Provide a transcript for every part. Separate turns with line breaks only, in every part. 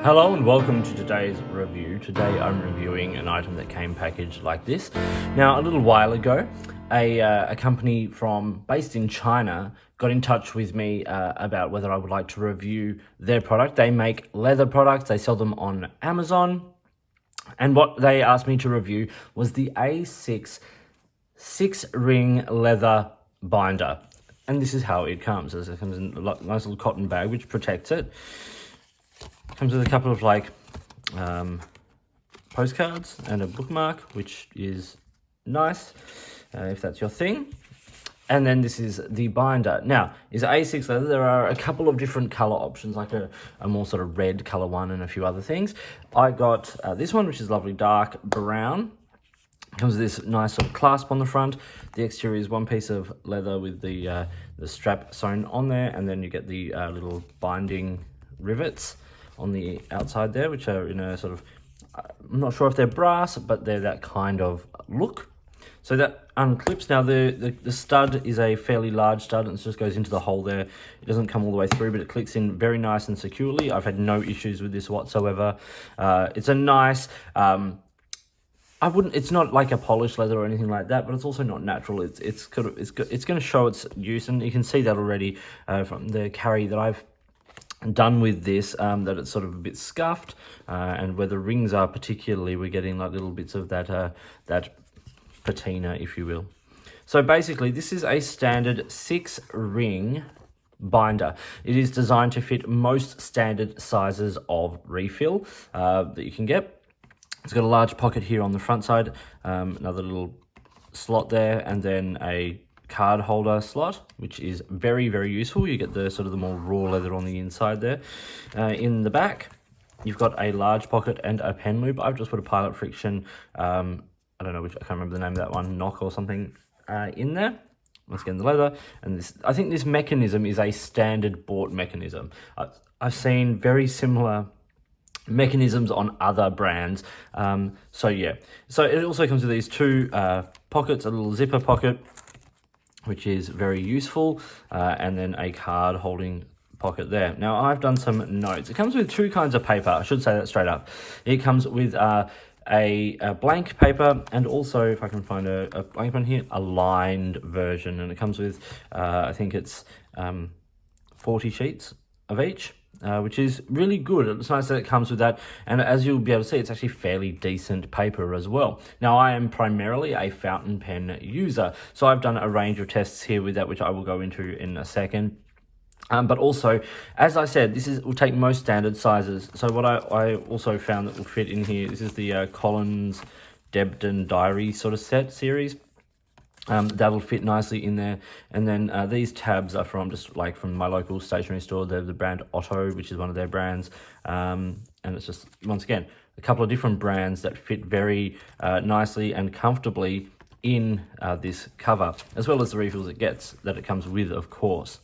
Hello and welcome to today's review. Today I'm reviewing an item that came packaged like this. Now, a little while ago, a company based in China got in touch with me about whether I would like to review their product. They make leather products. They sell them on Amazon. And what they asked me to review was the A6 6-ring leather binder. And this is how it comes. It comes in a nice little cotton bag which protects it. Comes with a couple of postcards and a bookmark, which is nice if that's your thing. And then this is the binder. Now, is A6 leather. There are a couple of different color options, like a more sort of red color one and a few other things. I got this one, which is lovely dark brown. Comes with this nice sort of clasp on the front. The exterior is one piece of leather with the strap sewn on there, and then you get the little binding rivets on the outside there, which are in a sort of, I'm not sure if they're brass, but they're that kind of look. So that unclips. Now the stud is a fairly large stud, and it just goes into the hole there. It doesn't come all the way through, but it clicks in very nice and securely. I've had no issues with this whatsoever. It's a nice, it's not like a polished leather or anything like that, but it's also not natural. It's going to show its use, and you can see that already from the carry that I've done with this, that it's sort of a bit scuffed, and where the rings are particularly, we're getting like little bits of that patina, if you will. So basically, this is a standard 6-ring binder. It is designed to fit most standard sizes of refill that you can get. It's got a large pocket here on the front side, another little slot there, and then a card holder slot, which is very, very useful. You get the sort of the more raw leather on the inside there. In the back, you've got a large pocket and a pen loop. I've just put a Pilot Friction, I don't know I can't remember the name of that one, knock or something in there. Once again, the leather. And this, I think this mechanism is a standard bought mechanism. I've seen very similar mechanisms on other brands. So yeah, so it also comes with these two pockets, a little zipper pocket, which is very useful, and then a card holding pocket there. Now, I've done some notes. It comes with two kinds of paper. I should say that straight up. It comes with a blank paper, and also, if I can find a blank one here, a lined version. And it comes with, I think it's 40 sheets of each. Which is really good. It's nice that it comes with that, and as you'll be able to see, it's actually fairly decent paper as well. Now, I am primarily a fountain pen user, so I've done a range of tests here with that, which I will go into in a second. But also, as I said, will take most standard sizes. So what I also found that will fit in here, this is the Collins Debden Diary sort of set series. That'll fit nicely in there. And then these tabs are from my local stationery store. They're the brand Otto, which is one of their brands. And it's just, once again, a couple of different brands that fit very nicely and comfortably in this cover, as well as the refills that it comes with, of course.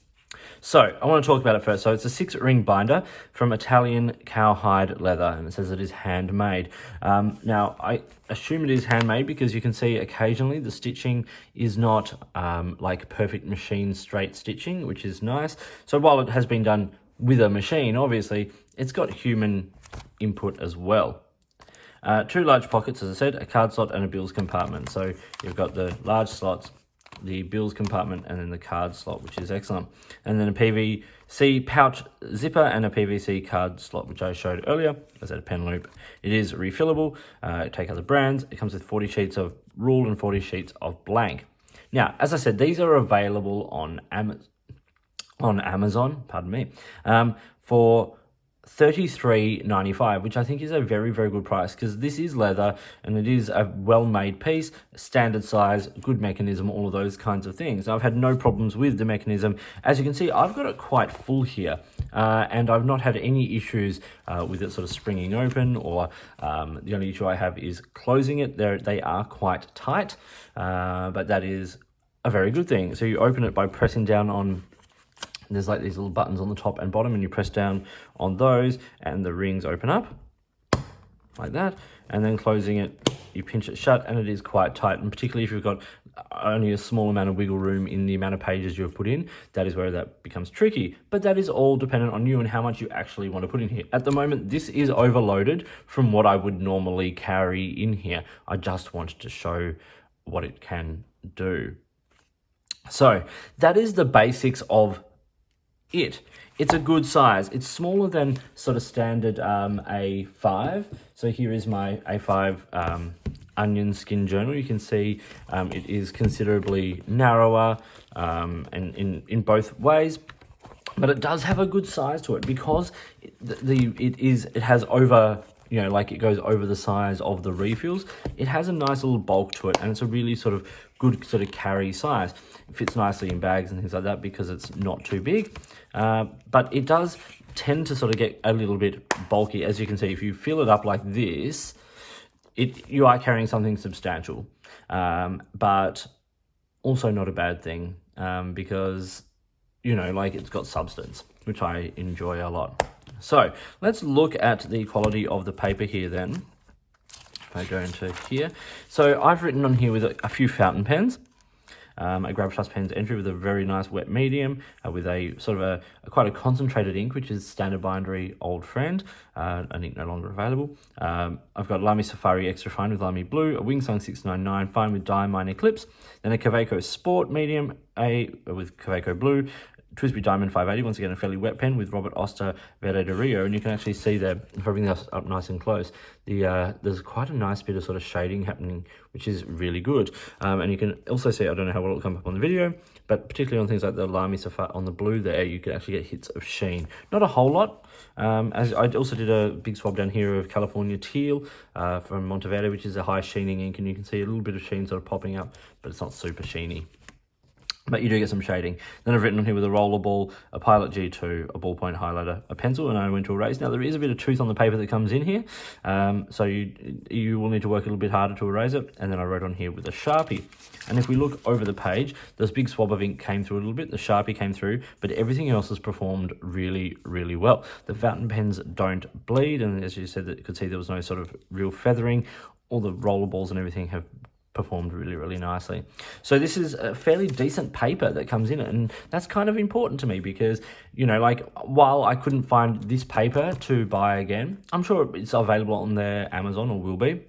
So I want to talk about it first. So it's a 6-ring binder from Italian cowhide leather, and it says it is handmade. Now, I assume it is handmade because you can see occasionally the stitching is not like perfect machine straight stitching, which is nice. So while it has been done with a machine, obviously, it's got human input as well. Two large pockets, as I said, a card slot and a bills compartment. So you've got the large slots, the bills compartment, and then the card slot, which is excellent. And then a PVC pouch zipper and a PVC card slot, which I showed earlier. As I said, a pen loop. It is refillable. Take other brands. It comes with 40 sheets of ruled and 40 sheets of blank. Now, as I said, these are available on Amazon, pardon me, for $33.95, which I think is a very, very good price, because this is leather and it is a well-made piece, standard size, good mechanism, all of those kinds of things. Now, I've had no problems with the mechanism. As you can see, I've got it quite full here, and I've not had any issues with it sort of springing open, or the only issue I have is closing it. They are quite tight, but that is a very good thing. So you open it by pressing down on, there's like these little buttons on the top and bottom, and you press down on those and the rings open up. like that, and then closing it, you pinch it shut, and it is quite tight. And particularly if you've got only a small amount of wiggle room in the amount of pages you've put in, that is where that becomes tricky. But that is all dependent on you and how much you actually want to put in here. At the moment, this is overloaded from what I would normally carry in here. I just wanted to show what it can do. So that is the basics of it. It's a good size. It's smaller than sort of standard A5. So here is my A5 onion skin journal. You can see it is considerably narrower and in both ways. But it does have a good size to it because it has over, you know, like it goes over the size of the refills. It has a nice little bulk to it, and it's a really sort of good sort of carry size. It fits nicely in bags and things like that because it's not too big. But it does tend to sort of get a little bit bulky. As you can see, if you fill it up like this, you are carrying something substantial, but also not a bad thing because, you know, like it's got substance, which I enjoy a lot. So let's look at the quality of the paper here then. If I go into here, so I've written on here with a few fountain pens. A Grab Trust Pens entry with a very nice wet medium with a sort of quite a concentrated ink, which is Standard Bindery Old Friend, an ink no longer available. I've got Lamy Safari Extra Fine with Lamy Blue, a Wingsung 699 Fine with Diamine Eclipse, then a Kaweco Sport Medium A with Kaweco Blue, Twisby Diamond 580, once again a fairly wet pen with Robert Oster Verde de Rio, and you can actually see there, if I bring this up nice and close, there's quite a nice bit of sort of shading happening, which is really good. And you can also see, I don't know how well it'll come up on the video, but particularly on things like the Lamy Safari, on the blue there, you can actually get hits of sheen. Not a whole lot. As I also did a big swab down here of California Teal from Monteverde, which is a high sheening ink, and you can see a little bit of sheen sort of popping up, but it's not super sheeny. But you do get some shading. Then I've written on here with a rollerball, a Pilot G2, a ballpoint highlighter, a pencil, and I went to erase. Now there is a bit of tooth on the paper that comes in here, so you will need to work a little bit harder to erase it. And then I wrote on here with a Sharpie. And if we look over the page, this big swab of ink came through a little bit, the Sharpie came through, but everything else has performed really, really well. The fountain pens don't bleed, and as you said, you could see there was no sort of real feathering. All the rollerballs and everything have performed really, really nicely. So this is a fairly decent paper that comes in it, and that's kind of important to me because, you know, like while I couldn't find this paper to buy again, I'm sure it's available on their Amazon or will be.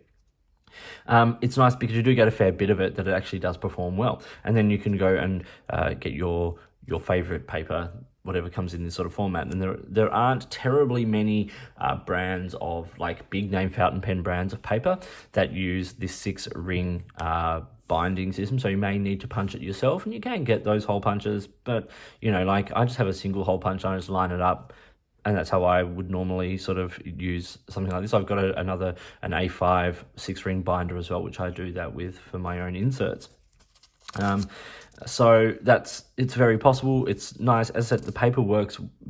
It's nice because you do get a fair bit of it that it actually does perform well, and then you can go and get your favorite paper, whatever comes in this sort of format. And there aren't terribly many brands of like big name fountain pen brands of paper that use this 6-ring binding system, so you may need to punch it yourself, and you can get those hole punches, but you know, like I just have a single hole punch, I just line it up, and that's how I would normally sort of use something like this. I've got an A5 6-ring binder as well, which I do that with for my own inserts. So it's very possible. It's nice. As I said, the paper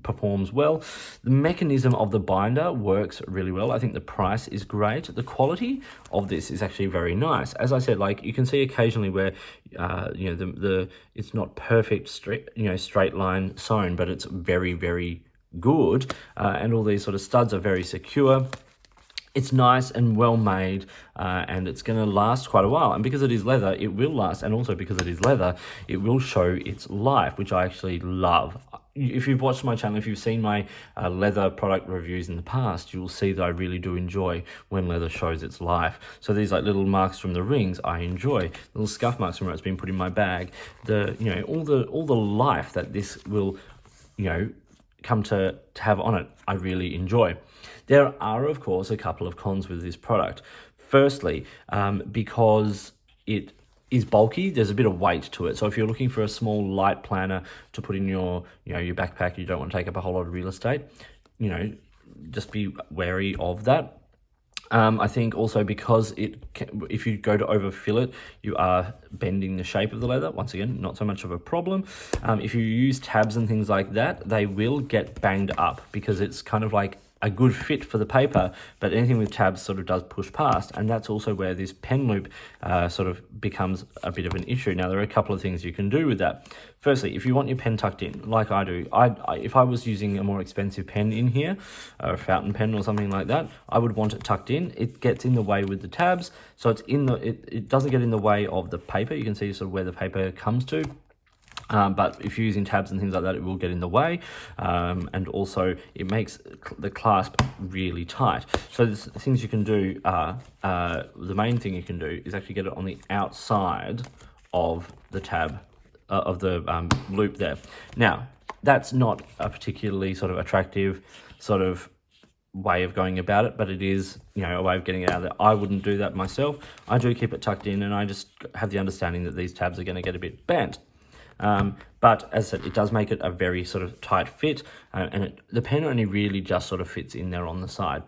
performs well. The mechanism of the binder works really well. I think the price is great. The quality of this is actually very nice. As I said, like you can see occasionally where, you know, it's not perfect straight line sewn, but it's very, very good. And all these sort of studs are very secure. It's nice and well made, and it's going to last quite a while. And because it is leather, it will last. And also because it is leather, it will show its life, which I actually love. If you've watched my channel, if you've seen my leather product reviews in the past, you will see that I really do enjoy when leather shows its life. So these like little marks from the rings, I enjoy. Little scuff marks from where it's been put in my bag. All the life that this will, come to have on it, I really enjoy. There are, of course, a couple of cons with this product. Firstly, because it is bulky, there's a bit of weight to it. So if you're looking for a small, light planner to put in your backpack, you don't want to take up a whole lot of real estate, just be wary of that. I think also because if you go to overfill it, you are bending the shape of the leather. Once again, not so much of a problem. If you use tabs and things like that, they will get banged up because it's kind of like a good fit for the paper, but anything with tabs sort of does push past, and that's also where this pen loop sort of becomes a bit of an issue. Now, there are a couple of things you can do with that. Firstly, if you want your pen tucked in, like I do, if I was using a more expensive pen in here, a fountain pen or something like that, I would want it tucked in. It gets in the way with the tabs, so it doesn't get in the way of the paper. You can see sort of where the paper comes to. But if you're using tabs and things like that, it will get in the way, and also it makes the clasp really tight. So the things you can do are, the main thing you can do is actually get it on the outside of the tab, of the loop there. Now, that's not a particularly sort of attractive sort of way of going about it, but it is, you know, a way of getting it out of there. I wouldn't do that myself. I do keep it tucked in, and I just have the understanding that these tabs are going to get a bit bent. But as I said, it does make it a very sort of tight fit, and the pen only really just sort of fits in there on the side.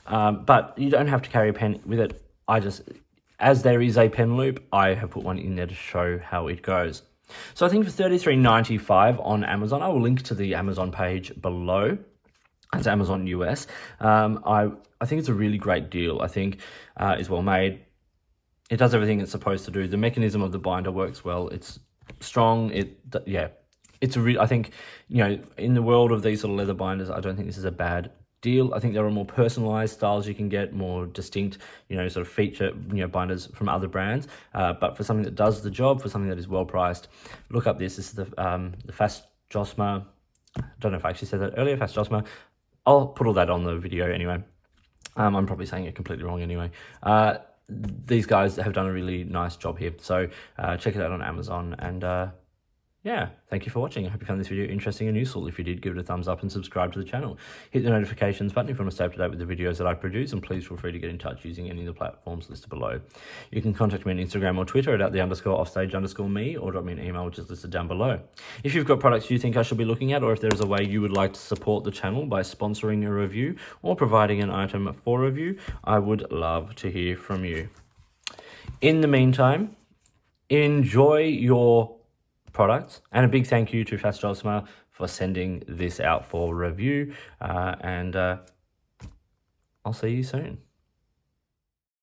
But you don't have to carry a pen with it. As there is a pen loop, I have put one in there to show how it goes. So I think for $33.95 on Amazon, I will link to the Amazon page below. It's Amazon US. I think it's a really great deal. I think it's well made. It does everything it's supposed to do. The mechanism of the binder works well. It's strong. I think, you know, in the world of these sort of leather binders, I don't think this is a bad deal. I think there are more personalized styles you can get, more distinct, you know, sort of feature, you know, binders from other brands. But for something that does the job, for something that is well priced, look up this. This is the Fasjosma. I don't know if I actually said that earlier. Fasjosma. I'll put all that on the video anyway. I'm probably saying it completely wrong anyway. These guys have done a really nice job here, so check it out on Amazon. And yeah, thank you for watching. I hope you found this video interesting and useful. If you did, give it a thumbs up and subscribe to the channel. Hit the notifications button if you want to stay up to date with the videos that I produce, and please feel free to get in touch using any of the platforms listed below. You can contact me on Instagram or Twitter at @_offstage_me, or drop me an email, which is listed down below. If you've got products you think I should be looking at, or if there is a way you would like to support the channel by sponsoring a review or providing an item for review, I would love to hear from you. In the meantime, enjoy your products, and a big thank you to Fasjosma for sending this out for review, and I'll see you soon.